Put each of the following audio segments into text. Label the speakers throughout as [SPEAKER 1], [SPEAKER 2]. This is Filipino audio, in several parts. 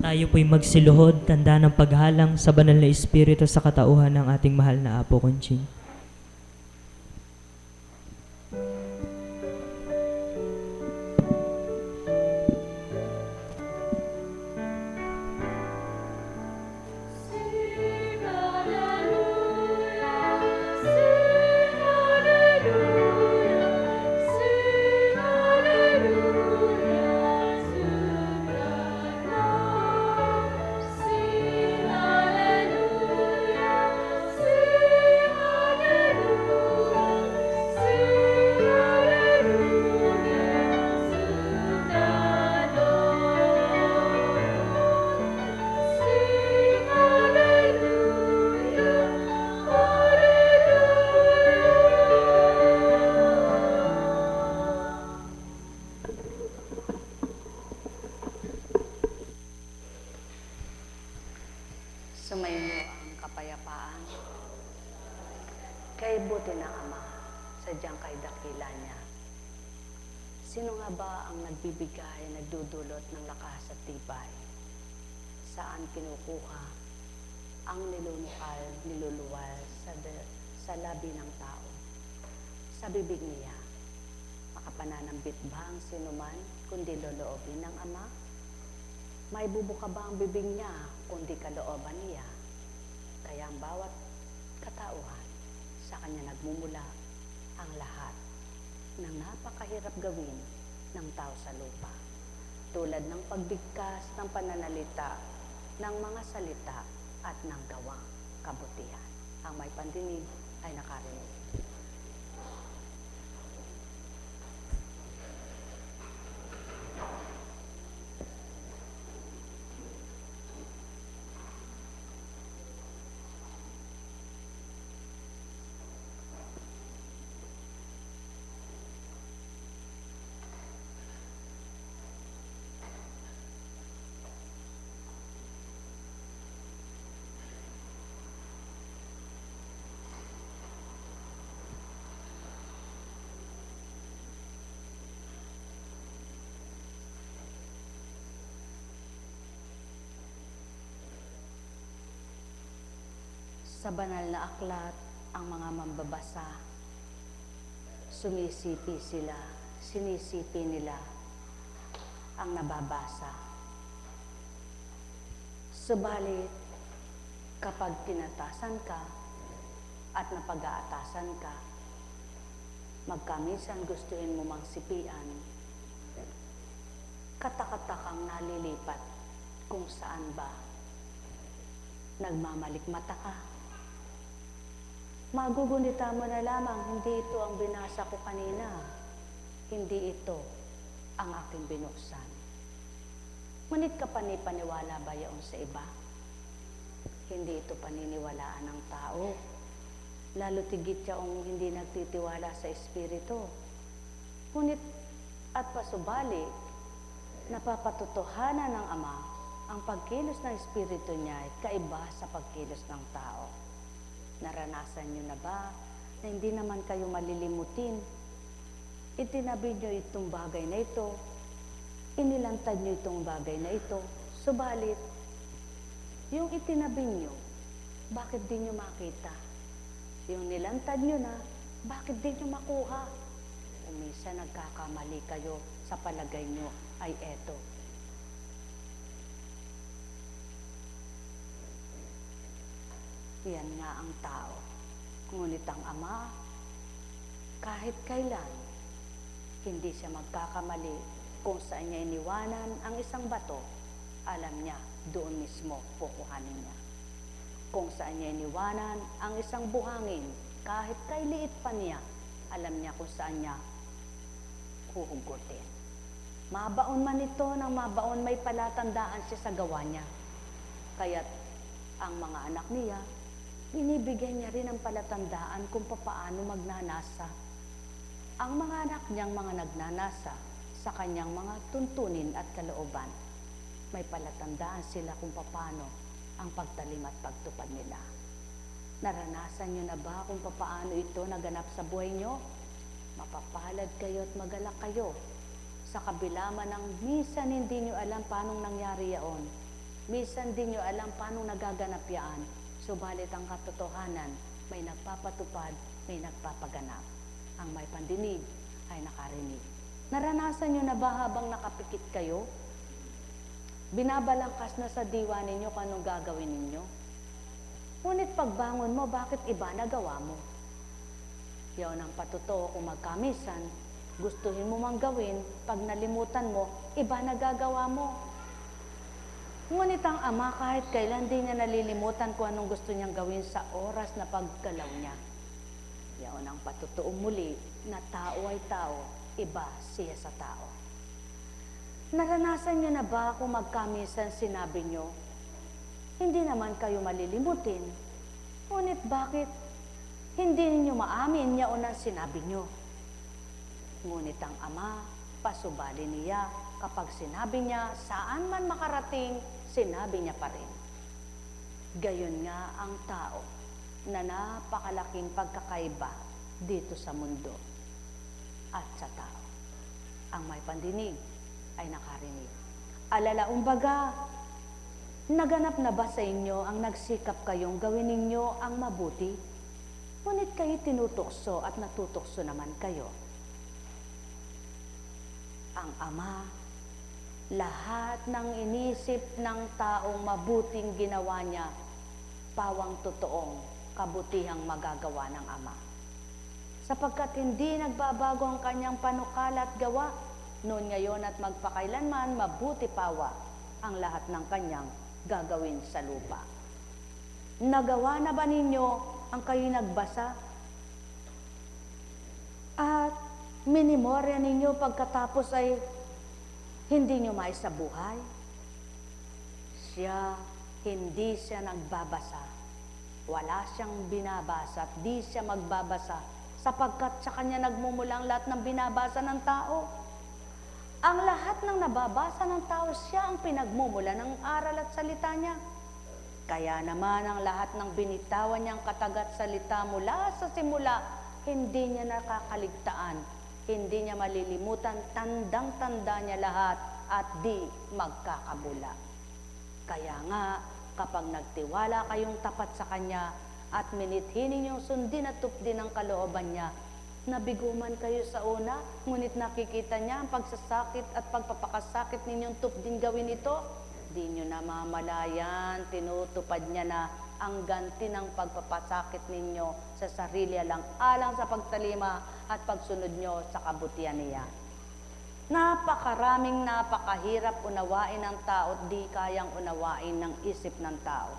[SPEAKER 1] Tayo po'y magsiluhod, tanda ng paghalang sa banal na Espiritu sa katauhan ng ating mahal na Apo Conching.
[SPEAKER 2] Sumainyo ang kapayapaan. Kay buti na Ama, sadyang kay dakila niya. Sino nga ba ang nagbibigay, nagdudulot ng lakas at tibay? Saan kinukuha ang niluluwal sa labi ng tao? Sa bibig niya, makapananambit ba ang sinuman kundi loloobin ng Ama? May bubuka ba ang bibig niya kundi kalooban niya? Kaya ang bawat katauhan, sa kanya nagmumula ang lahat ng napakahirap gawin ng tao sa lupa. Tulad ng pagbigkas ng pananalita, ng mga salita at ng gawang kabutihan. Ang may pandinig ay nakarinig. Sa banal na aklat, ang mga mambabasa, sumisipi sila, sinisipi nila ang nababasa. Subalit, kapag tinatasan ka at napag-aatasan ka, magkaminsan gustuhin mo mang sipian, katakatakang nalilipat kung saan ba nagmamalikmata ka. Magugunita mo na lamang, hindi ito ang binasa ko kanina. Hindi ito ang aking binuksan. Ngunit ka panipaniwala ba yaon sa iba? Hindi ito paniniwalaan ng tao. Lalo tigit yaong hindi nagtitiwala sa Espiritu. Ngunit at pasubali, napapatotohanan ng Ama ang pagkilos ng Espiritu niya ay kaiba sa pagkilos ng tao. Naranasan niyo na ba na hindi naman kayo malilimutin? Itinabi niyo itong bagay na ito, inilantad niyo itong bagay na ito, subalit, yung itinabi niyo, bakit di niyo makita? Yung nilantad niyo na, bakit di niyo makuha? Umisa nagkakamali kayo sa palagay niyo ay eto. Yan nga ang tao. Ngunit ang Ama, kahit kailan, hindi siya magkakamali kung saan niya iniwanan ang isang bato, alam niya, doon mismo kukuhanin niya. Kung saan niya iniwanan ang isang buhangin, kahit kay liit pa niya, alam niya kung saan niya huhugutin. Mabaon man ito ng mabaon, may palatandaan siya sa gawa niya. Kaya't ang mga anak niya, binibigyan niya rin ang palatandaan kung paano magnanasa. Ang mga anak niyang mga nagnanasa sa kanyang mga tuntunin at kalooban, may palatandaan sila kung paano ang pagtalim at pagtupad nila. Naranasan niyo na ba kung paano ito naganap sa buhay niyo? Mapapalad kayo at magalak kayo. Sa kabila man ng minsan hindi niyo alam paanong nangyari yaon. Minsan di nyo alam paano nagaganap yan. Subalit ang katotohanan, may nagpapatupad, may nagpapaganap. Ang may pandinig ay nakarinig. Naranasan nyo na ba habang nakapikit kayo? Binabalangkas na sa diwa ninyo kung anong gagawin ninyo? Ngunit pagbangon mo, bakit iba nagawa mo? Yaon ang patotoo kung magkamisan, gustuhin mo mang gawin, pag nalimutan mo, iba nagagawa mo. Ngunit ang Ama kahit kailan di niya nalilimutan kung anong gusto niyang gawin sa oras na paggalaw niya. Yaon ang patotoo muli na tao ay tao, iba siya sa tao. Naranasan niyo na ba kung magkamisan sinabi niyo, hindi naman kayo malilimutin, ngunit bakit hindi ninyo maamin yaon ang sinabi niyo? Ngunit ang Ama, pasubali niya, kapag sinabi niya, saan man makarating, sinabi niya pa rin. Gayon nga ang tao na napakalaking pagkakaiba dito sa mundo at sa tao. Ang may pandinig ay nakarinig. Alalaumbaga, naganap na ba sa inyo ang nagsikap kayong gawin ninyo ang mabuti? Ngunit kayo tinutukso at natutukso naman kayo. Ang Ama, lahat ng inisip ng taong mabuting ginawa niya, pawang totoong kabutihang magagawa ng Ama. Sapagkat hindi nagbabago ang kanyang panukala at gawa, noon ngayon at magpakailanman, mabuti pawa ang lahat ng kanyang gagawin sa lupa. Nagawa na ba ninyo ang kayo nagbasa? At minimorya ninyo pagkatapos ay hindi nyo maisabuhay? Hindi siya nagbabasa. Wala siyang binabasa at di siya magbabasa sapagkat sa kanya nagmumula ang lahat ng binabasa ng tao. Ang lahat ng nababasa ng tao, siya ang pinagmumula ng aral at salita niya. Kaya naman ang lahat ng binitawan niyang katagat salita mula sa simula, hindi niya nakakaligtaan, hindi niya malilimutan, tandang-tanda niya lahat at di magkakabula. Kaya nga, kapag nagtiwala kayong tapat sa Kanya at minithin ninyong sundin at tupdin ang kalooban niya, nabigo man kayo sa una, ngunit nakikita niya ang pagsasakit at pagpapakasakit ninyong tupdin gawin ito, di nyo namamalayan, tinutupad niya na ang ganti ng pagpapasakit ninyo sa sarili lang alang sa pagtalima at pagsunod nyo sa kabutihan niya. Napakahirap unawain ng tao at di kayang unawain ng isip ng tao.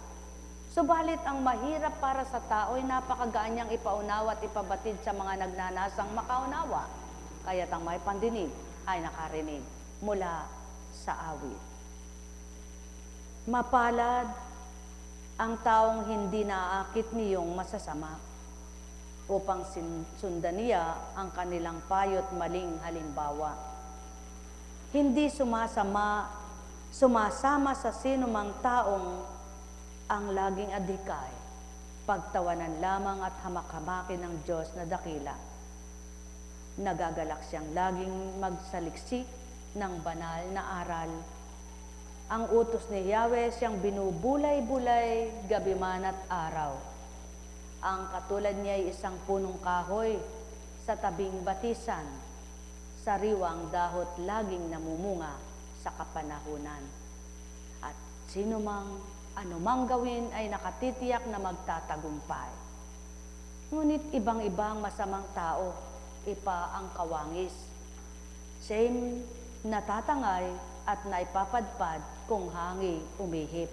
[SPEAKER 2] Subalit ang mahirap para sa tao ay napakagaan niyang ipaunawa at ipabatid sa mga nagnanasang makaunawa. Kaya't ang may pandinig ay nakarinig mula sa awit. Mapalad ang taong hindi naaakit niyong masasama upang sundan niya ang kanilang payo't maling halimbawa. Hindi sumasama sa sinumang taong ang laging adhikay, pagtawanan lamang at hamak-hamakin ng Diyos na dakila. Nagagalak siyang laging magsaliksik ng banal na aral. Ang utos ni Yahweh siyang binubulay-bulay gabi man at araw. Ang katulad niya ay isang punong kahoy sa tabing batisan, sariwang dahot laging namumunga sa kapanahunan. At anumang gawin ay nakatitiyak na magtatagumpay. Ngunit ibang-ibang masamang tao, ipa ang kawangis. Siya'y natatangay at naipapadpad kung hangi umihip.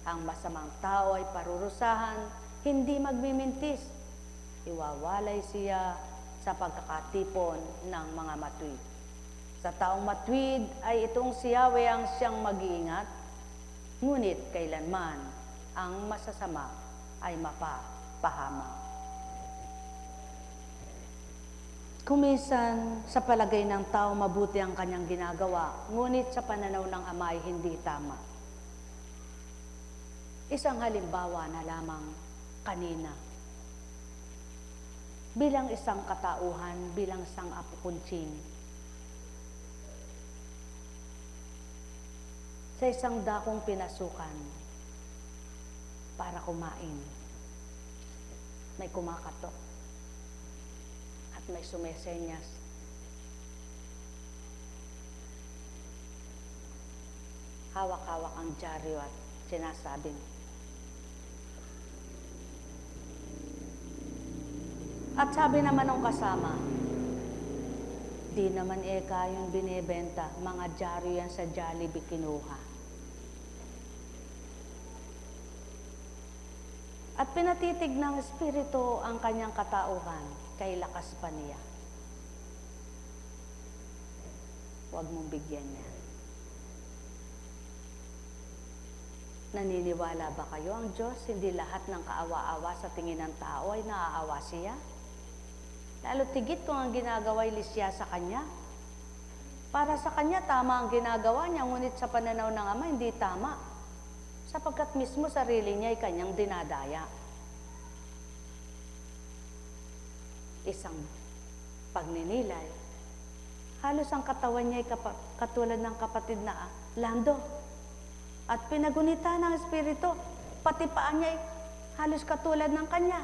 [SPEAKER 2] Ang masamang tao ay parurusahan, hindi magmimintis. Iwawalay siya sa pagkakatipon ng mga matwid. Sa taong matwid ay itong si Yahweh ang siyang mag-iingat, ngunit kailanman ang masasama ay mapapahamak. Kuminsan sa palagay ng tao mabuti ang kanyang ginagawa, ngunit sa pananaw ng Ama ay hindi tama. Isang halimbawa na lamang kanina. Bilang isang katauhan, bilang isang apo kuntsing, sa isang dakong pinasukan para kumain. May kumakatok at may sumesenyas. Hawak-hawak ang dyaryo at sinasabing, at sabi naman ng kasama, di naman eka yung binibenta, mga dyaryo yan sa Jollibee kinuha. At pinatitig ng Espiritu ang kanyang katauhan, kay lakas pa niya. Huwag mong bigyan niya. Naniniwala ba kayo ang Diyos? Hindi lahat ng kaawa-awa sa tingin ng tao ay naaawa siya. Lalo tigit kung ang ginagawa ay lisya sa Kanya. Para sa Kanya, tama ang ginagawa niya, ngunit sa pananaw ng Ama, hindi tama. Sapagkat mismo sarili niya ay Kanyang dinadaya. Isang pagninilay, halos ang katawan niya ay katulad ng kapatid na Lando. At pinagunita ng Espiritu, pati paan niya ay halos katulad ng kanya.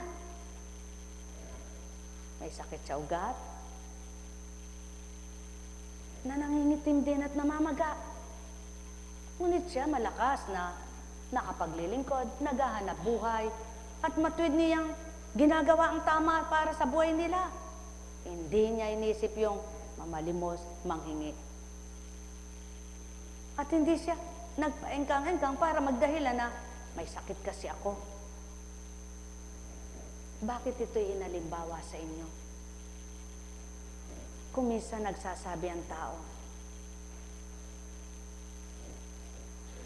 [SPEAKER 2] May sakit sa ugat, na nangingitim din at namamaga. Ngunit siya malakas na nakapaglilingkod, naghahanap buhay, at matuwid niyang ginagawa ang tama para sa buhay nila. Hindi niya inisip yung mamalimos, manghingi. At hindi siya nagpaengkang-engkang para magdahilan na may sakit kasi ako. Bakit ito'y inalimbawa sa inyo? Kung minsan nagsasabi ang tao,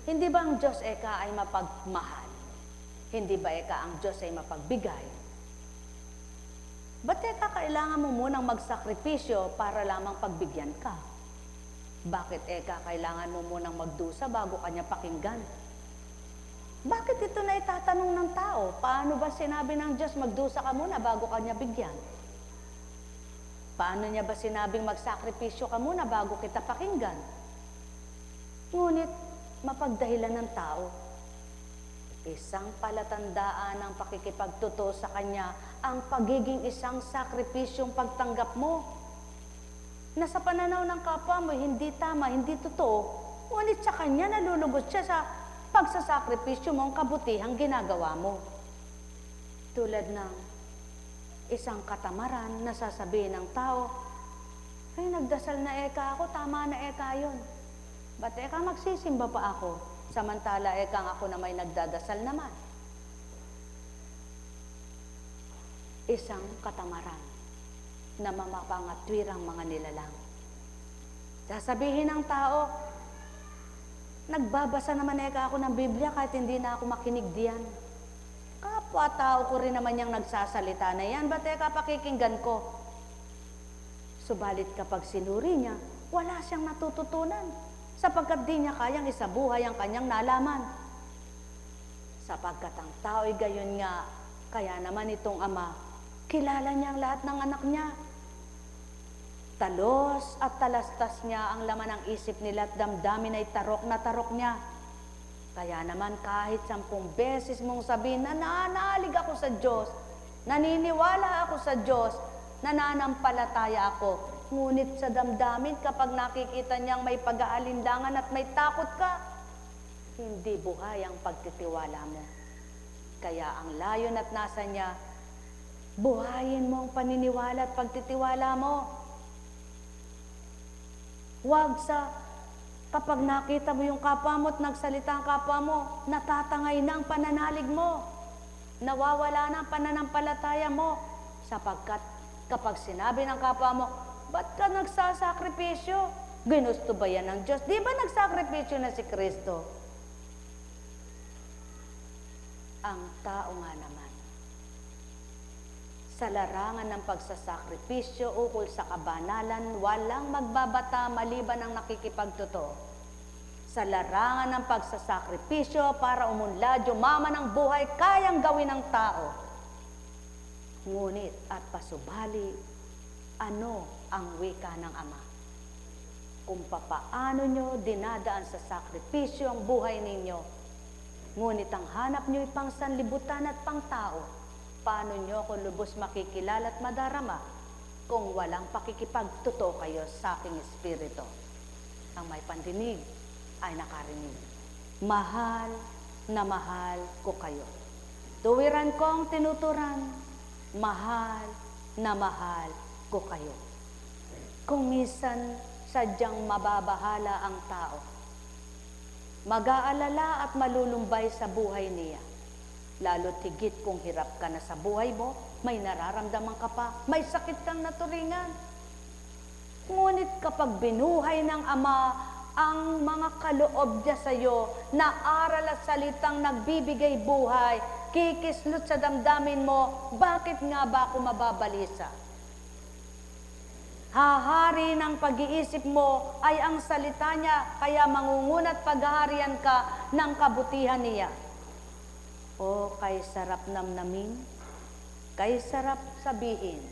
[SPEAKER 2] hindi ba ang Diyos eka ay mapagmahal? Hindi ba eka ang Diyos ay mapagbigay? Ba't eka kailangan mo munang magsakripisyo para lamang pagbigyan ka? Bakit eka kailangan mo munang magdusa bago kanya pakinggan? Bakit ito na itatanong ng tao? Paano ba sinabi ng Diyos magdusa ka muna bago kanya bigyan? Paano niya ba sinabing magsakripisyo ka muna bago kita pakinggan? Ngunit mapagdahilan ng tao, isang palatandaan ng pakikipagtotoo sa Kanya ang pagiging isang sakripisyong pagtanggap mo. Na sa pananaw ng kapwa mo, hindi tama, hindi totoo, ngunit sa Kanya nalulugod siya sa pagsasakripisyo mo ang kabutihang ginagawa mo. Tulad ng isang katamaran na sasabihin ng tao, ay nagdasal na eka ako, tama na eka yun. Ba't eka magsisimba pa ako? Samantala eka ako na may nagdadasal naman. Isang katamaran na mamapangatwirang mga nilalang. Sasabihin ng tao, nagbabasa naman eka ako ng Biblia kahit hindi na ako makinig diyan. Kapwa-tao ko rin naman yung nagsasalita na yan, ba't eka pakikinggan ko? Subalit kapag sinuri niya, wala siyang natututunan, sapagkat di niya kayang isabuhay ang kanyang nalaman. Sapagkat ang tao ay gayon nga, kaya naman itong Ama, kilala niya ang lahat ng anak niya. Talos at talastas niya ang laman ng isip nila at damdamin ay tarok na tarok niya. Kaya naman kahit 10 beses mong sabihin na nananalig ako sa Diyos, naniniwala ako sa Diyos, nananampalataya ako, ngunit sa damdamin kapag nakikita niyang may pag-aalinlangan at may takot ka, hindi buhay ang pagtitiwala mo. Kaya ang layon at nasa niya, buhayin mo ang paniniwala at pagtitiwala mo. Huwag sa kapag nakita mo yung kapwa mo at nagsalita ang kapwa mo, natatangay na ang pananalig mo. Nawawala na ang pananampalataya mo. Sapagkat kapag sinabi ng kapwa mo, ba't ka nagsasakripisyo? Ginusto ba yan ng Diyos? Di ba nagsakripisyo na si Kristo? Ang tao nga naman, sa larangan ng pagsasakripisyo ukol sa kabanalan, walang magbabata maliban ang nakikipagtotoo. Sa larangan ng pagsasakripisyo para umunlad, yumaman ang buhay, kayang gawin ng tao. Ngunit at pasubali, ano ang wika ng Ama? kung papaano nyo dinadaan sa sakripisyo ang buhay ninyo. Ngunit ang hanap nyo ay pang sanlibutan at pang tao. Paano nyo kung lubos makikilala at madarama kung walang pakikipagtotoo kayo sa aking espiritu? Ang may pandinig ay nakarinig. Mahal na mahal ko kayo. Tuwiran ko ang tinuturan. Mahal na mahal ko kayo. Kung minsan sadyang mababahala ang tao, mag-aalala at malulumbay sa buhay niya, lalo't higit kung hirap ka na sa buhay mo, may nararamdaman ka pa, may sakit kang naturingan. Ngunit kapag binuhay ng Ama ang mga kaloob niya sa iyo, na aral at salitang nagbibigay buhay, kikislot sa damdamin mo, bakit nga ba ako mababalisa? Hahari ng pag-iisip mo ay ang salita niya, kaya mangungunat paghaharian ka ng kabutihan niya. O kay sarap namnamin, kay sarap sabihin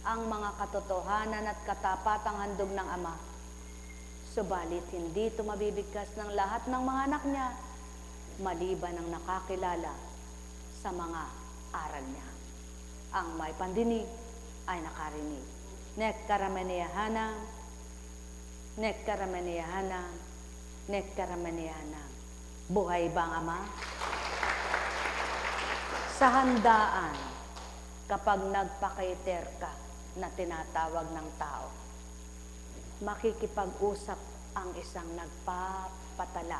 [SPEAKER 2] ang mga katotohanan at katapatang handog ng Ama. Subalit hindi ito mabibigkas ng lahat ng mga anak niya, maliban ang nakakilala sa mga aral niya. Ang may pandinig ay nakarinig. Nekkarameneyahanang, nekkarameneyahanang, nekkarameneyahanang. Buhay ba ang Ama? Sa handaan, kapag nagpakaiter ka na tinatawag ng tao, makikipag-usap ang isang nagpapatala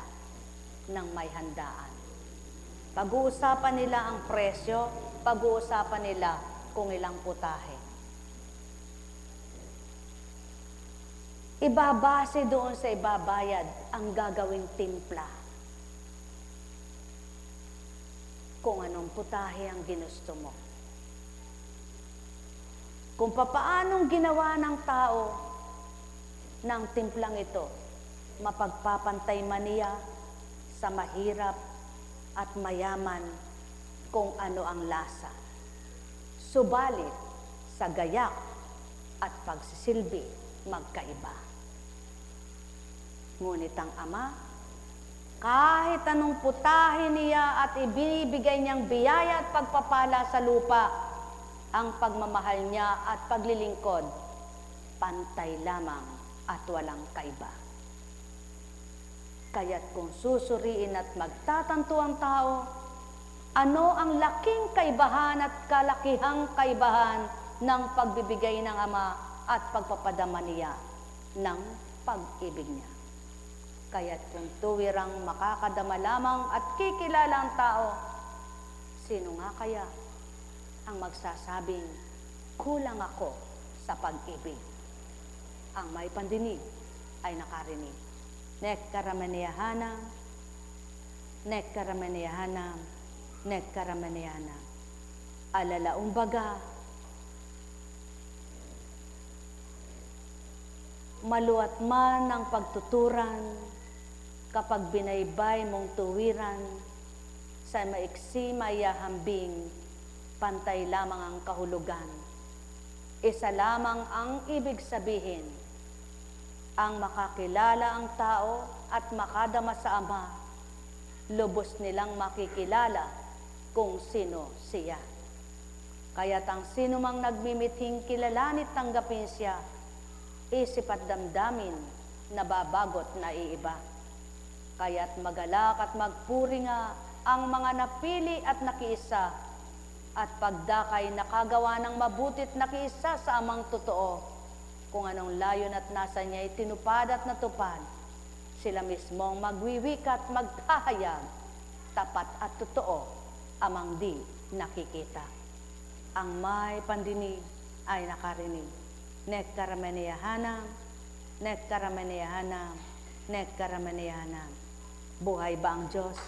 [SPEAKER 2] ng may handaan. Pag-uusapan nila ang presyo, pag-uusapan nila kung ilang putahe. Ibabase doon sa ibabayad ang gagawing timpla. Kung anong putahe ang ginusto mo. Kung papaanong ginawa ng tao ng timplang ito, mapagpapantay man niya sa mahirap at mayaman kung ano ang lasa. Subalit sa gayak at pagsisilbi, magkaiba. Ngunit ang Ama, kahit anong putahe niya at ibinibigay niyang biyaya at pagpapala sa lupa, ang pagmamahal niya at paglilingkod, pantay lamang at walang kaiba. Kaya't kung susuriin at magtatanto ang tao, ano ang laking kaibahan at kalakihang kaibahan ng pagbibigay ng Ama at pagpapadama niya ng pag-ibig niya. Kaya't kung tuwirang makakadama lamang at kikilala ang tao, sino nga kaya ang magsasabing, kulang ako sa pag-ibig? Ang may pandinig ay nakarinig. Nekkarameneyahanang, nekkarameneyahanang, nekkarameneyahanang. Alalaong baga, maluwat man ang pagtuturan, kapag binaybay mong tuwiran, sa maiksi mayahambing, pantay lamang ang kahulugan. Isa lamang ang ibig sabihin, ang makakilala ang tao at makadama sa Ama, lubos nilang makikilala kung sino siya. Kaya't ang sino mang nagmimithing kilalanit tanggapin siya, isip at damdamin nababagot na iiba. Kaya't magalak at magpuri nga ang mga napili at nakiisa, at pagdakay nakagawa ng mabutit nakiisa sa Amang totoo, kung anong layon at nasa niya ay tinupad at natupad, sila mismong magwiwika at magkahayag, tapat at totoo, Amang di nakikita. Ang may pandinig ay nakarinig. Nekkarameneyahanang, nekkarameneyahanang, nekkarameneyahanang. Buhay ba ang Diyos?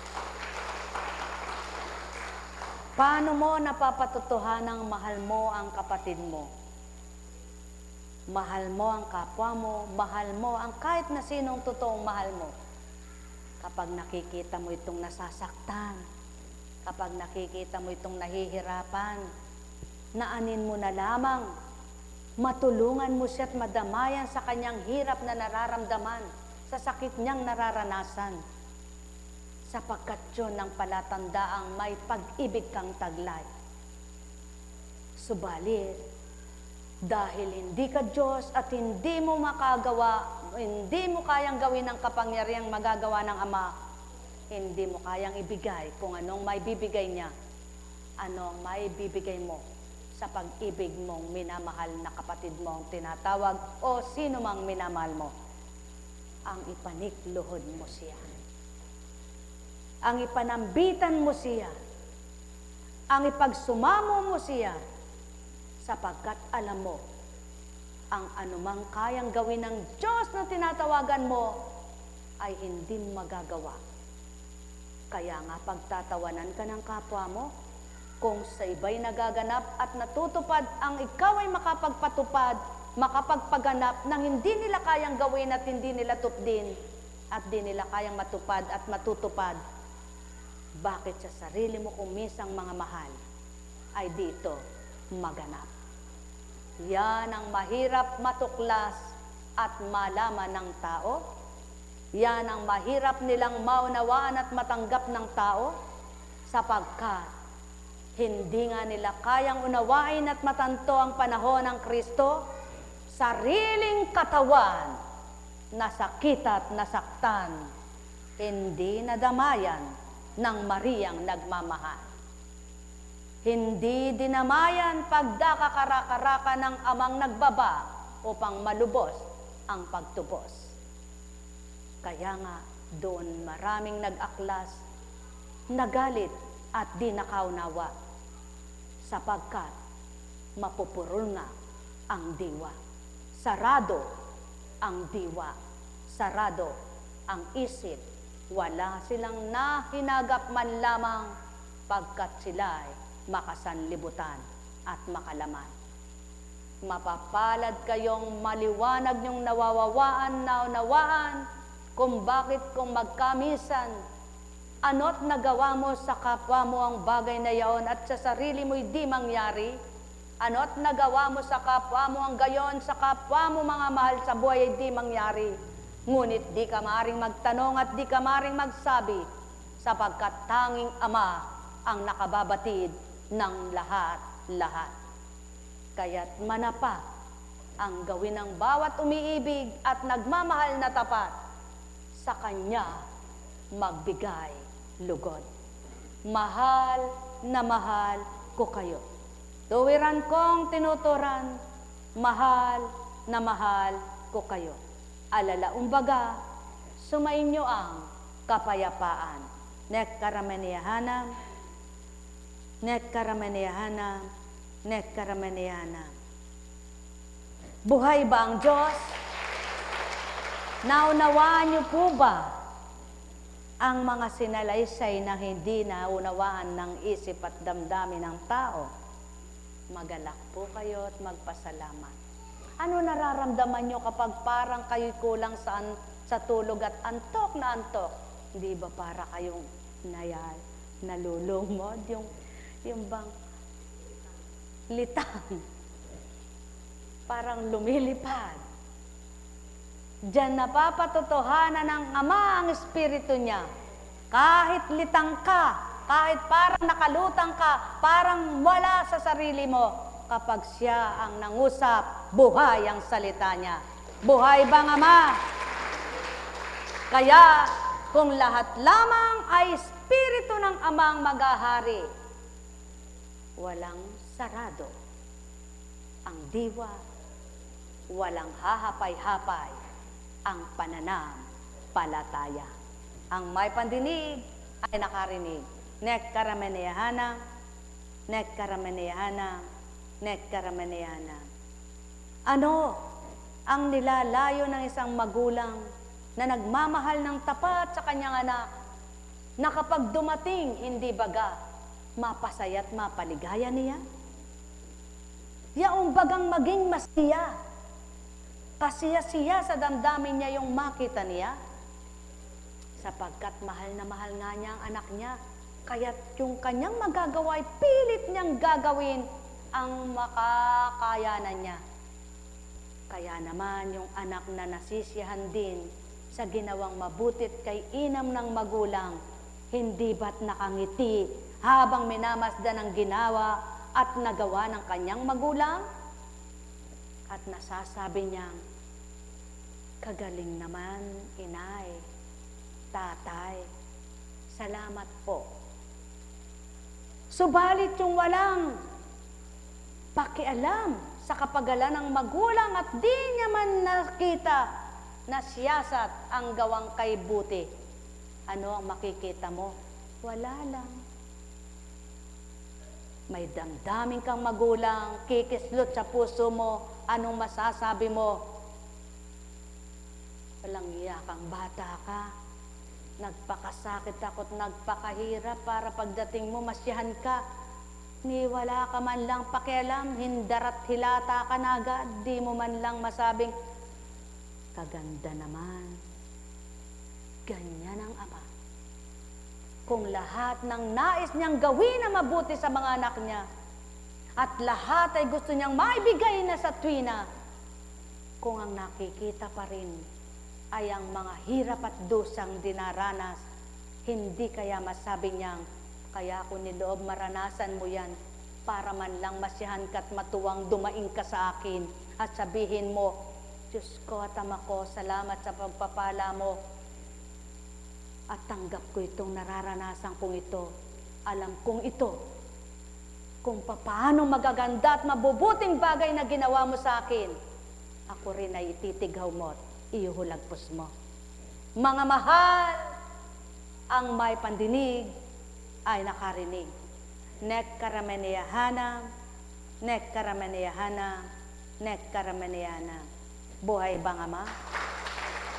[SPEAKER 2] Paano mo napapatotohanang mahal mo ang kapatid mo? Mahal mo ang kapwa mo, mahal mo ang kahit na sinong totoong mahal mo. Kapag nakikita mo itong nasasaktan, kapag nakikita mo itong nahihirapan, naanin mo na lamang Matulungan mo siya at madamayan sa kanyang hirap na nararamdaman, sa sakit niyang nararanasan. Sapagkat yun ang palatandaang may pag-ibig kang taglay. Subalit, dahil hindi ka Diyos at hindi mo makagawa, hindi mo kayang gawin ang kapangyarihang magagawa ng Ama, hindi mo kayang ibigay kung anong may bibigay niya, anong may bibigay mo sa pag-ibig mong minamahal na kapatid mo ang tinatawag o sino mang minamahal mo. Ang ipanikluhod mo siya. Ang ipanambitan mo siya. Ang ipagsumamo mo siya. Sapagkat alam mo, ang anumang kayang gawin ng Diyos na tinatawagan mo ay hindi magagawa. Kaya nga pagtatawanan ka ng kapwa mo, kung sa iba'y nagaganap at natutupad, ang ikaw ay makapagpatupad, makapagpaganap ng hindi nila kayang gawin at hindi nila tupdin at di nila kayang matupad at matutupad. Bakit sa sarili mo kung minsan mga mahal ay dito maganap? Yan ang mahirap matuklas at malaman ng tao. Yan ang mahirap nilang maunawaan at matanggap ng tao sapagkat hindi nga nila kayang unawain at matanto ang panahon ng Kristo, sariling katawan, nasakit at nasaktan, hindi nadamayan ng Mariyang nagmamahal. Hindi dinamayan pagdakakaraka-raka ng amang nagbaba upang malubos ang pagtubos. Kaya nga doon maraming nag-aklas, nagalit at di nakaunawa. Sapagkat mapupurol nga ang diwa. Sarado ang diwa. Sarado ang isip. Wala silang nahinagap man lamang pagkat sila'y makasanlibutan at makalaman. Mapapalad kayong maliwanag niyong nawawawaan, naunawaan, kung bakit kung magkamisan, ano't nagawa mo sa kapwa mo ang bagay na yaon at sa sarili mo'y di mangyari? Ano't nagawa mo sa kapwa mo ang gayon sa kapwa mo mga mahal sa buhay ay di mangyari? Ngunit di ka maaring magtanong at di ka maaring magsabi sapagkat tanging Ama ang nakababatid ng lahat-lahat. Kaya't manapa ang gawin ng bawat umiibig at nagmamahal na tapat sa Kanya magbigay lugod. Mahal na mahal ko kayo. Tuwiran kong tinuturan, mahal na mahal ko kayo. Alalaumbaga, sumainyo ang kapayapaan. Nek karamaniyahanam, nek karamaniyahanam, nek karamaniyahanam. Buhay ba ang Diyos? Naunawaan niyo po ba ang mga sinalaysay na hindi naunawaan ng isip at damdamin ng tao? Magalak po kayo at magpasalamat. Ano nararamdaman nyo kapag parang kayo'y kulang sa tulog at antok na antok? Hindi ba para kayong nalulungmod? Yung bang litang, parang lumilipad. Diyan napapatotohanan ng Ama ang Espiritu niya. Kahit litang ka, kahit parang nakalutang ka, parang wala sa sarili mo, kapag siya ang nangusap, buhay ang salita niya. Buhay bang Ama? Kaya, kung lahat lamang ay Espiritu ng Amang maghahari, walang sarado ang diwa, walang hahapay-hapay ang pananampalataya. Ang may pandinig ay nakarinig. Nek karamaniyahanam, nek karamaniyahanam, nek karamaniyahanam. Ano ang nilalayo ng isang magulang na nagmamahal ng tapat sa kanyang anak, na kapag dumating, hindi baga, mapasaya at mapaligaya niya? Yaong bagang maging masaya, kasiya-siya sa damdamin niya yung makita niya, sapagkat mahal na mahal nga niya ang anak niya, kaya't yung kanyang magagawa ay pilit niyang gagawin ang makakayanan niya. Kaya naman yung anak na nasisiyahan din sa ginawang mabutit kay inam ng magulang, hindi ba't nakangiti habang minamasdan ang ginawa at nagawa ng kanyang magulang? At nasasabi niyang, kagaling naman, inay, tatay, salamat po. Subalit yung walang pakialam sa kapagalan ng magulang at di niya man nakita na siyasat ang gawang kay buti. Ano ang makikita mo? Wala lang. May damdamin kang magulang, kikislot sa puso mo, anong masasabi mo? Walang iya kang bata ka. Nagpakasakit ako't nagpakahirap para pagdating mo masyahan ka. Ni wala ka man lang pakialam, hindarat hilata ka na agad, di mo man lang masabing, kaganda naman. Ganyan ang ama. Kung lahat ng nais niyang gawin na mabuti sa mga anak niya, at lahat ay gusto niyang maibigay na sa tuwina, kung ang nakikita pa rin ay ang mga hirap at dusang dinaranas, hindi kaya masabi niyang, kaya ako niloob maranasan mo yan, para man lang masyahan ka at matuwang dumaing ka sa akin, at sabihin mo, Diyos ko at Ama ko, salamat sa pagpapala mo, at tanggap ko itong nararanasan kong ito. Alam kong ito, kung paano magaganda at mabubuting bagay na ginawa mo sa akin, ako rin ay ititighaw mo at iuhulagpos mo. Mga mahal, ang may pandinig ay nakarinig. Nek karameneyahanam, nek karameneyahanam, nek karameneyahanam. Buhay bang Ama?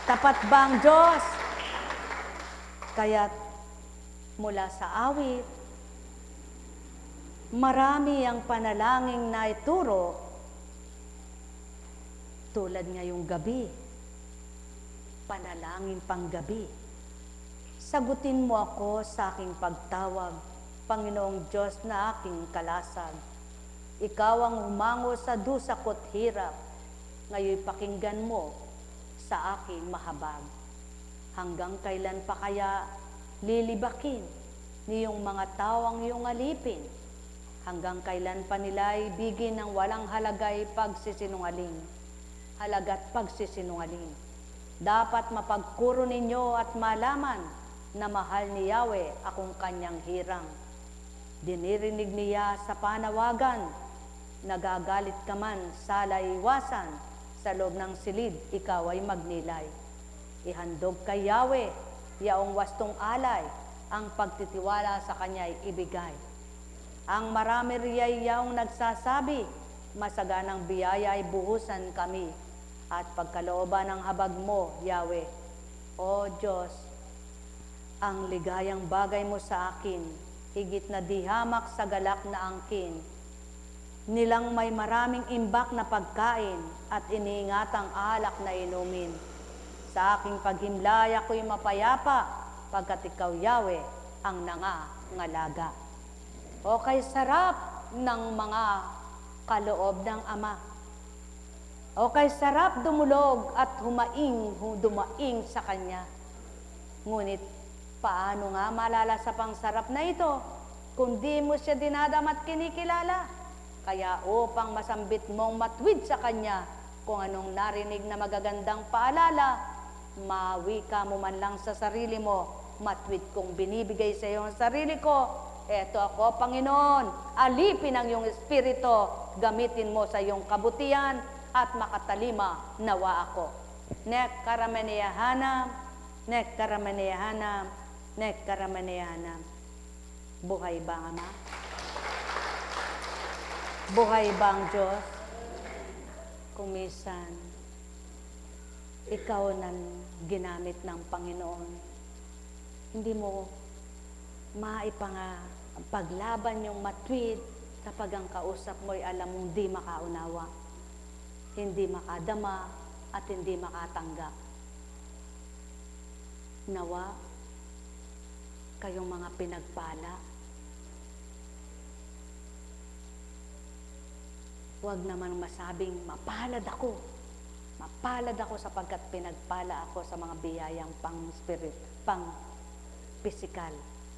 [SPEAKER 2] Tapat bang Diyos? Kaya't mula sa awit, marami ang panalangin na ituro, tulad ngayong gabi, panalangin pang gabi. Sagutin mo ako sa aking pagtawag, Panginoong Diyos na aking kalasag. Ikaw ang humango sa dusa ko't hirap, ngayon pakinggan mo sa aking mahabag. Hanggang kailan pa kaya lilibakin niyong mga tawang iyong alipin? Hanggang kailan pa nila ibigin ng walang halagay pagsisinungaling? Halaga't pagsisinungaling. Dapat mapagkuro ninyo at malaman na mahal ni Yahweh akong kanyang hirang. Dinirinig niya sa panawagan, nagagalit ka man sa laywasan, sa loob ng silid ikaw ay magnilay. Ihandog kay Yahweh, yaong wastong alay, ang pagtitiwala sa kanya ay ibigay. Ang marami riya'y yaong nagsasabi, masaganang biyaya ay buhusan kami, at pagkalooban ng habag mo, Yahweh. O Diyos, ang ligayang bagay mo sa akin, higit na dihamak sa galak na angkin, nilang may maraming imbak na pagkain at iniingatang alak na inumin. Sa aking paghimlay ako'y mapayapa, pagkat ikaw, Yahweh, ang nangangalaga. O kay sarap ng mga kaloob ng Ama. O kay sarap dumulog at dumaing sa Kanya. Ngunit, paano nga malala sa pangsarap na ito, kung di mo siya dinadam at kinikilala? Kaya upang masambit mong matwid sa Kanya, kung anong narinig na magagandang paalala, mawi ka mo man lang sa sarili mo, matwid kong binibigay sa iyo ang sarili ko. Eto ako, Panginoon, alipin ang iyong espiritu, gamitin mo sa iyong kabutihan at makatalima nawa ako. Nek karameneyahanam, nek karameneyahanam, nek karameneyahanam. Buhay ba, Ama? Buhay bang Diyos? Kung minsan, ikaw nang ginamit ng Panginoon, hindi mo paglaban yung matwid kapag ang kausap mo'y alam mong di makaunawa, hindi makadama, at hindi makatanggap. Nawa, kayong mga pinagpala, huwag naman masabing mapalad ako Mapalad ako sapagkat pinagpala ako sa mga biyayang pang-spirit, pang-physical,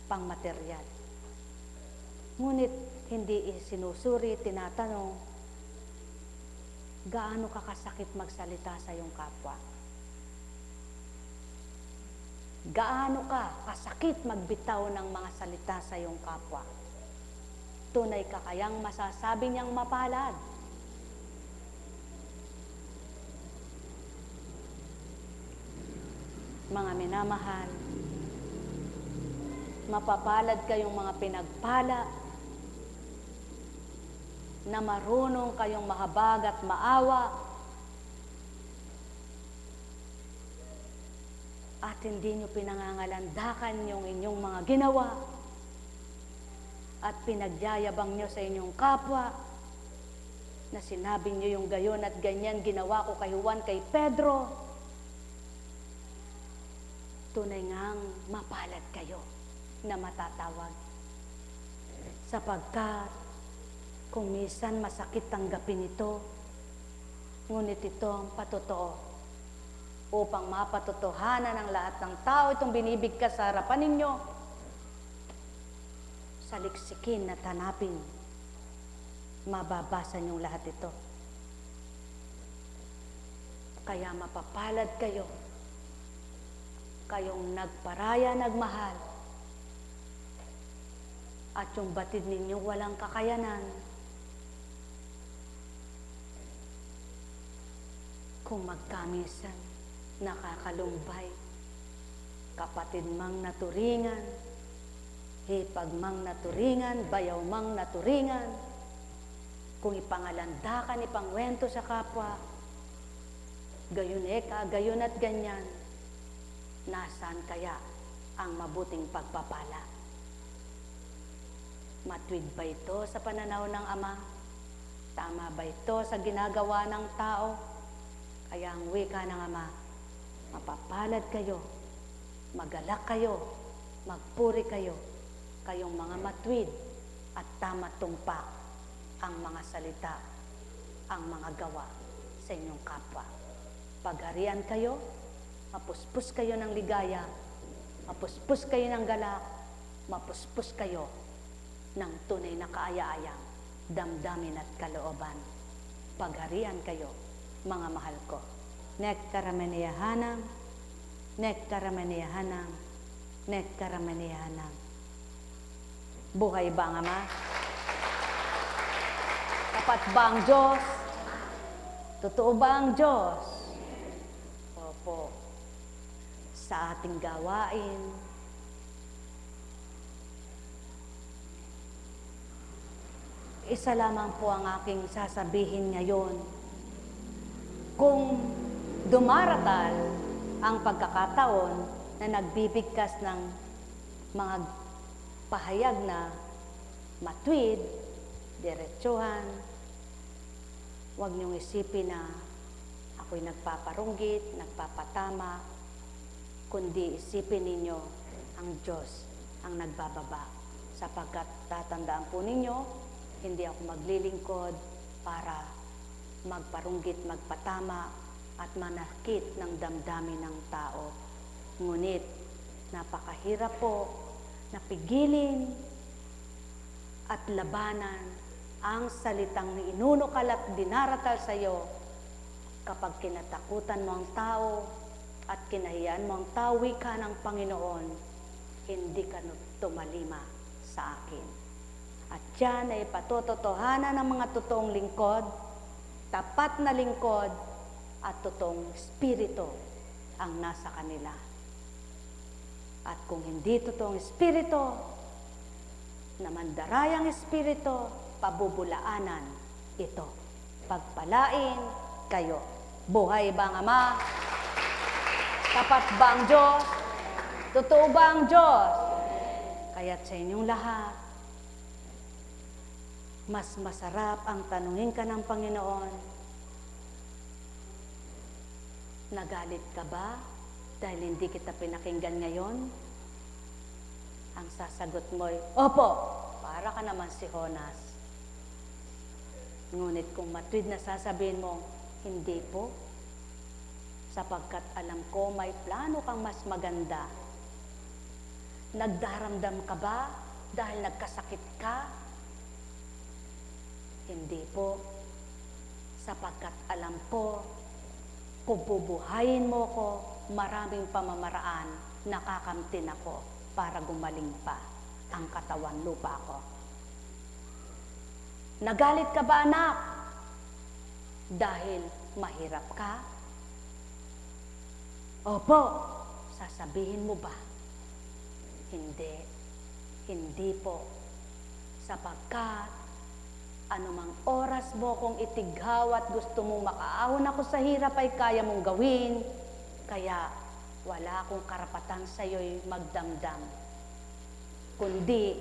[SPEAKER 2] pang-material. Ngunit hindi sinusuri, tinatanong, gaano ka kasakit magsalita sa iyong kapwa? Gaano ka kasakit magbitaw ng mga salita sa iyong kapwa? Tunay ka kayang masasabi niyang mapalad? Mga minamahal, mapapalad kayong mga pinagpala na marunong kayong mahabag at maawa at hindi nyo pinangangalandakan yung inyong mga ginawa at pinagyayabang nyo sa inyong kapwa na sinabi nyo yung gayon at ganyan ginawa ko kay Juan, kay Pedro. Tunay ngang mapalad kayo na matatawag. Sapagkat kung minsan masakit tanggapin ito, ngunit ito ang patotoo. Upang mapatotohanan ng lahat ng tao itong binibigkas sa harapan ninyo, saliksikin at hanapin, mababasa niyong lahat ito. Kaya mapapalad kayo, kayong nagparaya, nagmahal, at yung batid ninyo walang kakayanan. Kung magkamisan, nakakalumbay, kapatid mang naturingan, hipag mang naturingan, bayaw mang naturingan, kung ipangalandakan, ipangwento sa kapwa, gayon gayon at ganyan, nasaan kaya ang mabuting pagpapala? Matwid ba ito sa pananaw ng Ama? Tama ba ito sa ginagawa ng tao? Kaya ang wika ng Ama, mapapalad kayo, magalak kayo, magpuri kayo, kayong mga matwid at tama tumpak ang mga salita, ang mga gawa sa inyong kapwa. Pagharian kayo, mapuspos kayo ng ligaya, mapuspos kayo ng galak, mapuspos kayo ng tunay na kaaya-ayang damdamin at kalooban. Pagharian kayo, mga mahal ko. Nektaramaniyahanang, nektaramaniyahanang, nektaramaniyahanang. Buhay ba ang Ama? Tapat ba ang Diyos? Totoo ba ang Diyos? Opo. Sa ating gawain, isa lamang po ang aking sasabihin ngayon. Kung dumaratal ang pagkakataon na nagbibigkas ng mga pahayag na matwid, diretsuhan, huwag niyong isipin na ako'y nagpaparunggit, nagpapatama, kundi isipin ninyo ang Diyos ang nagbababa. Sapagkat tatandaan po ninyo, hindi ako maglilingkod para magparunggit, magpatama at manakit ng damdamin ng tao. Ngunit napakahirap po na pigilin at labanan ang salitang inunukal at dinaratal sa iyo kapag kinatakutan mo ang tao at kinahiyaan mo ang tao, wika ng Panginoon, hindi ka tumalima sa akin. At yan ay patototohanan ng mga totoong lingkod, tapat na lingkod, at totoong espiritu ang nasa kanila. At kung hindi totoong espiritu, na mandarayang espiritu, pabubulaanan ito. Pagpalain kayo. Buhay ba ang Ama? Tapat ba ang Diyos? Totoo ba ang Diyos? Kaya't sa inyong lahat, mas masarap ang tanungin ka ng Panginoon, nagalit ka ba dahil hindi kita pinakinggan ngayon? Ang sasagot mo'y, opo, para ka naman si Jonas. Ngunit kung matwid na sasabihin mo, hindi po, sapagkat alam ko may plano kang mas maganda. Nagdaramdam ka ba dahil nagkasakit ka? Hindi po, sapagkat alam ko, kung bubuhayin mo ko, maraming pamamaraan, nakakamtin ako para gumaling pa ang katawan lupa ko. Nagalit ka ba, anak? Dahil mahirap ka? Opo, sasabihin mo ba? Hindi, hindi po. Sapagkat anumang oras mo kong itighaw at gusto mong makaahon ako sa hirap ay kaya mong gawin. Kaya wala akong karapatan sa iyo'y magdamdam. Kundi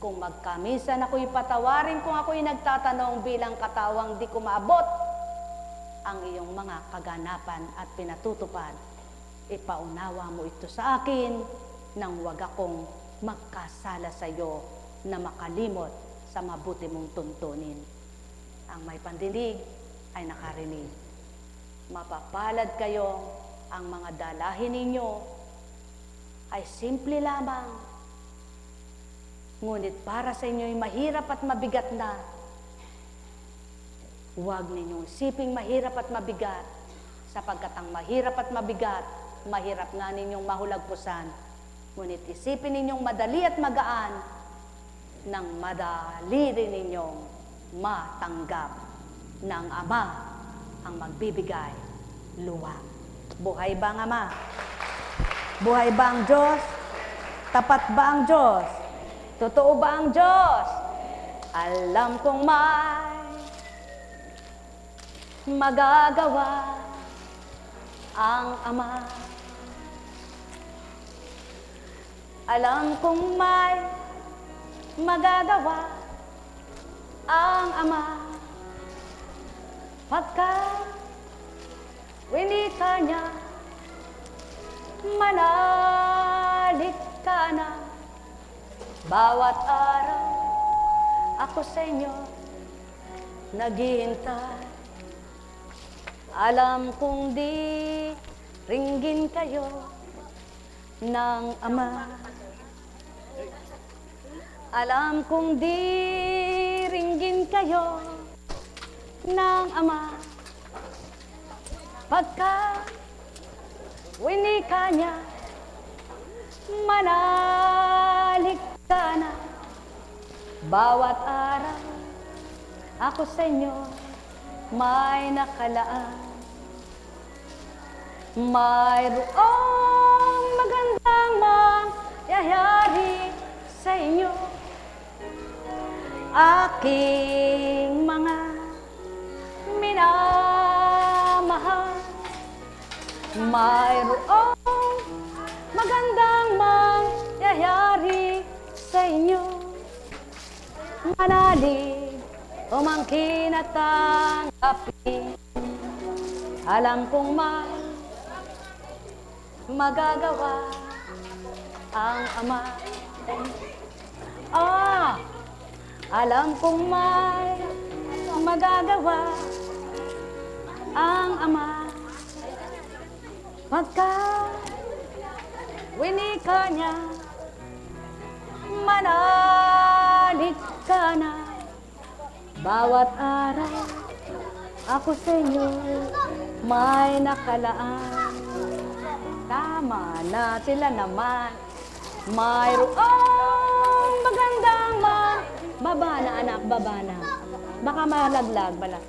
[SPEAKER 2] kung magkamisan ako'y patawarin kung ako'y nagtatanong bilang katawang di ko maabot ang iyong mga kaganapan at pinatutupad. Ipaunawa mo ito sa akin nang wag akong magkasala sa iyo na makalimot sa mabuti mong tuntunin. Ang may pandinig ay nakarinig. Mapapalad kayo, ang mga dalahin ninyo ay simple lamang. Ngunit para sa inyo'y mahirap at mabigat na. Huwag ninyong isiping mahirap at mabigat, sapagkat ang mahirap at mabigat, mahirap nga ninyong mahulagpusan. Ngunit isipin ninyong madali at magaan, nang madali rin ninyong matanggap ng Ama ang magbibigay luwag. Buhay ba ang Ama? Buhay ba ang Diyos? Tapat ba ang Diyos? Totoo ba ang Diyos? Alam kong may magagawa ang Ama. Alam kong may magagawa ang Ama. Pagkat winika niya, manalig ka na. Bawat araw ako sa inyo naghihintay. Alam kong di ringgin kayo ng Ama. Alam kong di ringgin kayo ng Ama. Pagka winika niya, manalig ka na. Bawat araw ako sa inyo may nakalaan. Mayroong magandang mangyayari sa inyo. Aking mga minamahal, mayroong magandang mangyayari sa inyo. Manalig, umangkin at tanggapin. Alam kong may magagawa ang Ama. Alam kong may magagawa ang Ama. Pagka winika niya, manalig ka na. Bawat araw ako sa inyo may nakalaan. Tama na sila naman. Mayroong magandang baba na anak, baba na. Baka malaglag bala.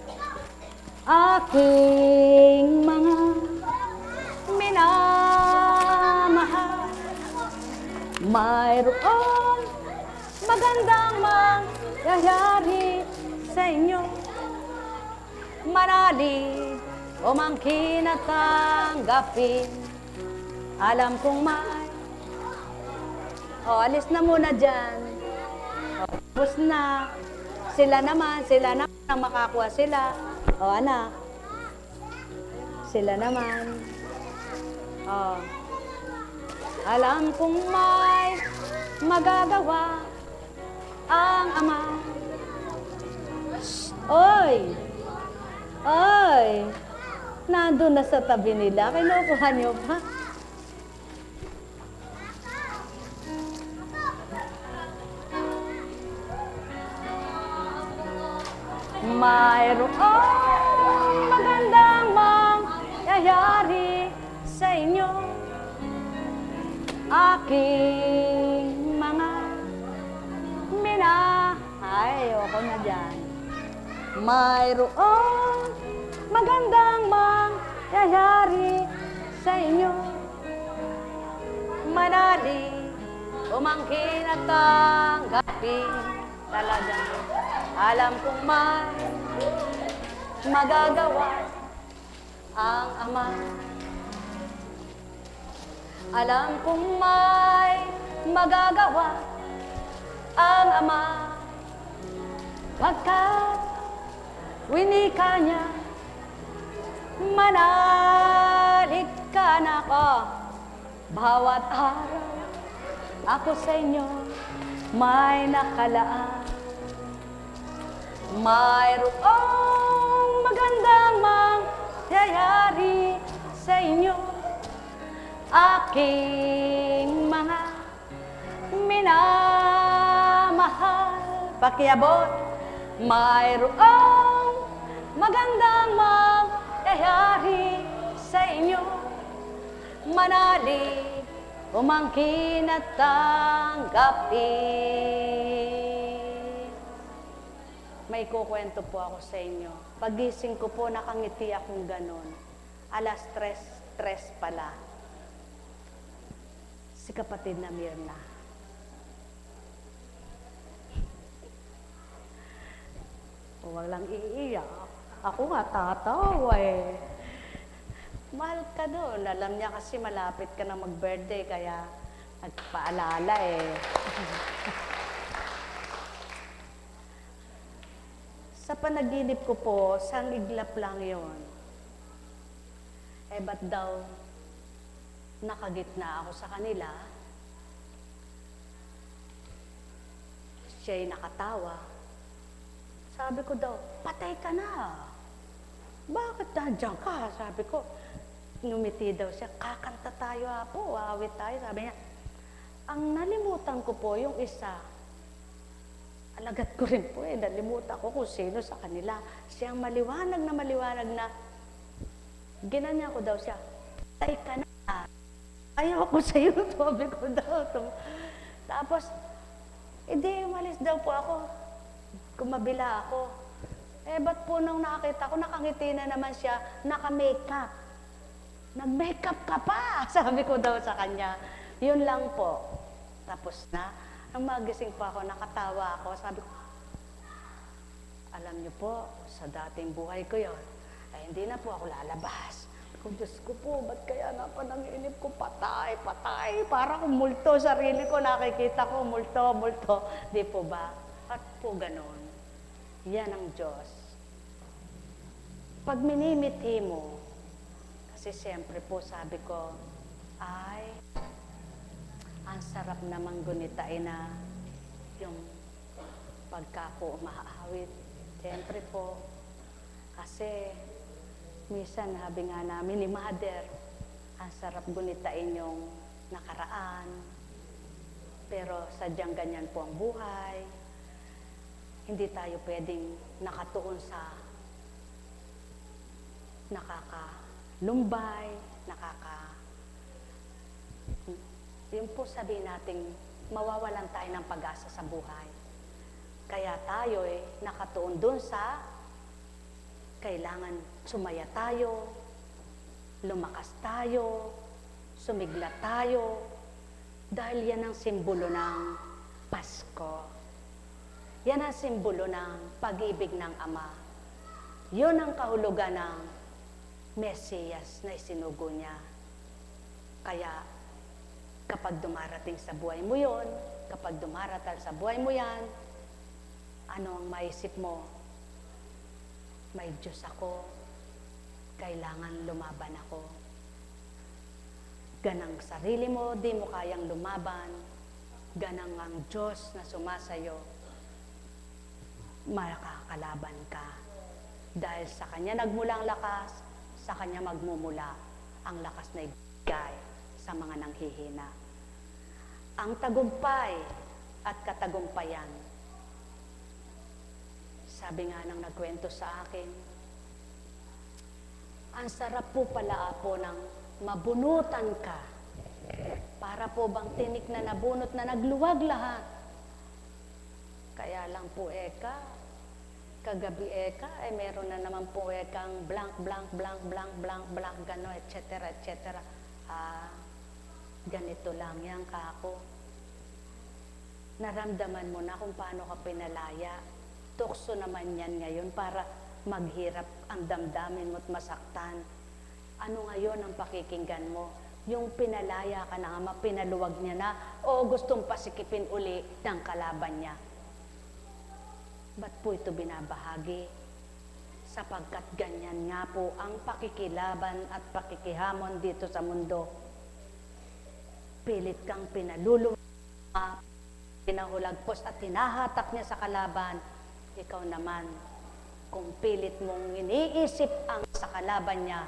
[SPEAKER 2] Aking mga minamahal, mayroong magandang mangyayari sa inyo. Manalig, umangkin at tanggapin. Alam kong may alis na muna dyan. Tapos na. Sila naman ang makakuha sila. Anak. Sila naman. Alam kong may magagawa ang Ama. Oy! Oy! Nandun na sa tabi nila. Kinukuha niyo pa? Mayroong magandang mangyayari sa inyo, aking mga ayoko na dyan. Mayroong magandang mangyayari sa inyo, manali, umangkin at tanggapin. Talagang alam kong may magagawa ang Ama. Alam kong may magagawa ang Ama, pagkat winika niya, manalig ka na ko. Bawat araw ako sa inyo may nakalaan. Mayroong magandang mangyayari sa inyo, aking mga minamahal. Pakiabot. Mayroong magandang mangyayari sa inyo, manalig, umangkin at tanggapin. May kukwento po ako sa inyo. Pagising ko po, nakangiti akong ganon. Alas 3 pala. Si kapatid na Mirna. Huwag lang iiyak. Ako nga tatawa eh. Mahal ka doon. Alam niya kasi malapit ka na mag-birthday, kaya nagpaalala eh. Sa panaginip ko po, sangiglap lang yon. Eh, ba't daw nakagitna ako sa kanila? Siya'y nakatawa. Sabi ko daw, patay ka na. Bakit nandiyan ka? Sabi ko, numiti daw siya, kakanta tayo po, awit tayo. Sabi niya, ang nalimutan ko po yung isa, alagat ko rin po eh, nalimutan ko kung sino sa kanila. Siyang maliwanag na, ginanya ko daw siya, patay ka na. Ayaw ko sa'yo, sabi ko daw. Tapos, hindi, umalis daw po ako. Kumabila ako. Eh, ba't po nung nakakita ko, nakangiti na naman siya, naka-makeup. Nag-makeup ka pa, sabi ko daw sa kanya. Yun lang po. Tapos na, nang magising pa ako, nakatawa ako, sabi ko, alam niyo po, sa dating buhay ko yon, ay hindi na po ako lalabas. Kung Diyos ko po, ba't kaya napananginip ko, patay, para kung multo, sarili ko, nakikita ko, multo. Di po ba? At po ganon. Yan ang Diyos. Pag minimithi mo, kasi siyempre po sabi ko, ay, ang sarap namang gunitain na yung pagka po umaawit. Siyempre po, kasi minsan sabi nga namin ni Mother, ang sarap gunitain yung nakaraan. Pero sadyang ganyan po ang buhay. Hindi tayo pwedeng nakatuon sa nakakalumbay, yun po sabihin natin, mawawalan tayo ng pag-asa sa buhay. Kaya tayo nakatuon dun sa kailangan sumaya tayo, lumakas tayo, sumigla tayo, dahil yan ang simbolo ng Pasko. Yan ang simbolo ng pag-ibig ng Ama. Yun ang kahulugan ng Mesiyas na isinugo niya. Kaya kapag dumarating sa buhay mo yun, kapag dumaratal sa buhay mo yan, ano ang maisip mo? May Diyos ako, kailangan lumaban ako. Ganang sarili mo, di mo kayang lumaban, ganang ang Diyos na sumasayo, makakalaban ka. Dahil sa Kanya nagmulang lakas, sa sa kanya magmumula ang lakas na ibigay sa mga nanghihina. Ang tagumpay at katagumpayan. Sabi nga nang nagkwento sa akin, ang sarap po pala po ng mabunutan ka. Para po bang tinik na nabunot na nagluwag lahat. Kaya lang po kagabi meron na naman po kang blank, blank, blank, blank, blank, blank, gano'n, etc., etc. Ganito lang yan, kako. Naramdaman mo na kung paano ka pinalaya. Tukso naman yan ngayon para maghirap ang damdamin mo at masaktan. Ano ngayon ang pakikinggan mo? Yung pinalaya ka na ama, pinaluwag niya na, o gustong pasikipin uli ng kalaban niya. Ba't po ito binabahagi? Sapagkat ganyan nga po ang pakikilaban at pakikihamon dito sa mundo. Pilit kang pinaluluwa, pinahulagpos at tinahatak niya sa kalaban. Ikaw naman, kung pilit mong iniisip ang sa kalaban niya,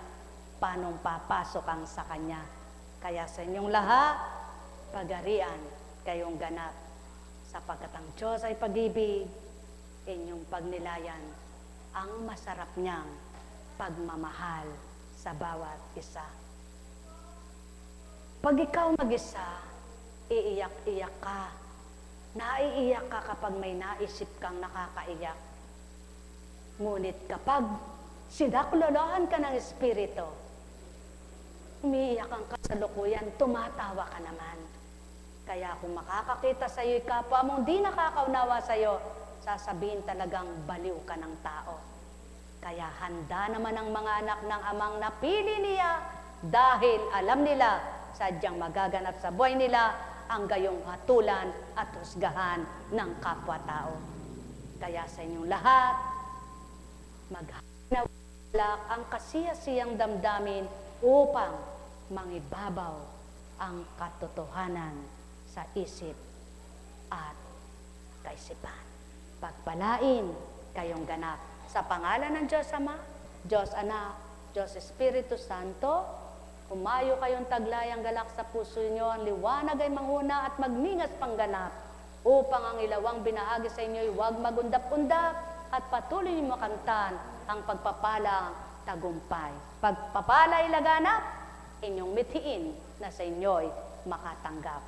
[SPEAKER 2] paanong papasok ang sa kanya? Kaya sa inyong lahat, pagarian kayong ganap, sapagkat ang Diyos ay pag-ibig, inyong pagnilayan ang masarap niyang pagmamahal sa bawat isa. Pag ikaw mag-isa, iiyak-iyak ka. Naiiyak ka kapag may naisip kang nakakaiyak. Ngunit kapag sinaklolohan ka ng Espiritu, umiiyak ang kasalukuyan, tumatawa ka naman. Kaya kung makakakita sa iyo'y kapwa mong di nakakaunawa sa iyo, sasabihin talagang baliw ka ng tao. Kaya handa naman ang mga anak ng amang napili niya dahil alam nila sadyang magaganap sa buhay nila ang gayong hatulan at husgahan ng kapwa-tao. Kaya sa inyong lahat, maghanap ang kasiyasiyang damdamin upang mangibabaw ang katotohanan sa isip at kaisipan. Pagpalain kayong ganap sa pangalan ng Diyos Ama, Diyos Anak, Diyos Espiritu Santo. Umayo kayong taglayang galak sa puso niyo, ang liwanag ay manghuna at magningas pangganap, upang ang ilawang binahagi sa inyo ay huwag magundap-undap at patuloy niyo makantan ang pagpapalang tagumpay. Pagpapala ay laganap, inyong mithiin na sa inyo'y makatanggap.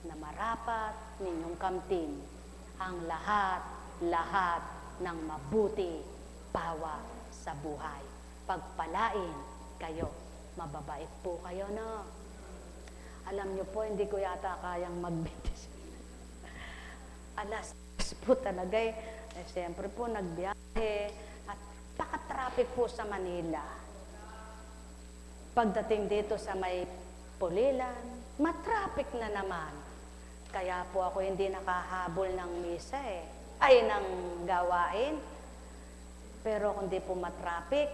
[SPEAKER 2] Na marapat ninyong kamtin ang lahat ng mabuti pawa sa buhay. Pagpalain kayo, mababait po kayo, no? Alam niyo po, hindi ko yata kayang mag-20. Alas po talaga siyempre po nagbiyahe at paka-traffic po sa Manila. Pagdating dito sa may Pulilan, matraffic na naman. Kaya po ako hindi nakahabol ng misa ng gawain. Pero kung di po matraffic,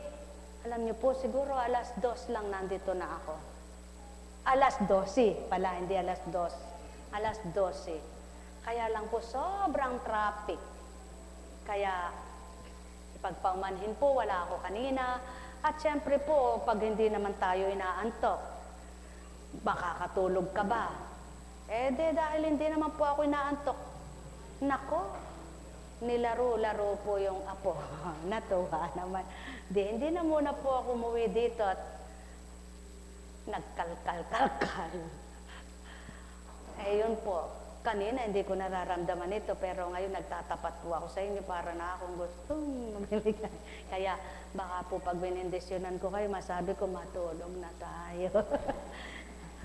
[SPEAKER 2] alam niyo po siguro alas 2 lang nandito na ako. Alas 12 pala, hindi alas 2. Alas 12. Kaya lang po sobrang traffic. Kaya ipagpaumanhin po, wala ako kanina. At syempre po, pag hindi naman tayo inaantok, makakatulog ka ba? Dahil hindi naman po ako inaantok. Nako, nilaro-laro po yung apo. Natuwa naman. Hindi na muna po ako umuwi dito at nagkalkal-kalkal. Yun po. Kanina hindi ko nararamdaman ito, pero ngayon nagtatapat po ako sa inyo para na akong gustong mamili. Kaya baka po pag binindisyonan ko kayo, masabi ko matulog na tayo.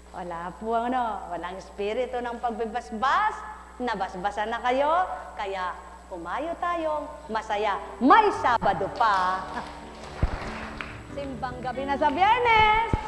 [SPEAKER 2] Wala po walang espiritu ng pagbibasbas, nabasbasan na kayo, kaya kumayo tayong masaya. May Sabado pa. Simbang gabi na sa Biyernes.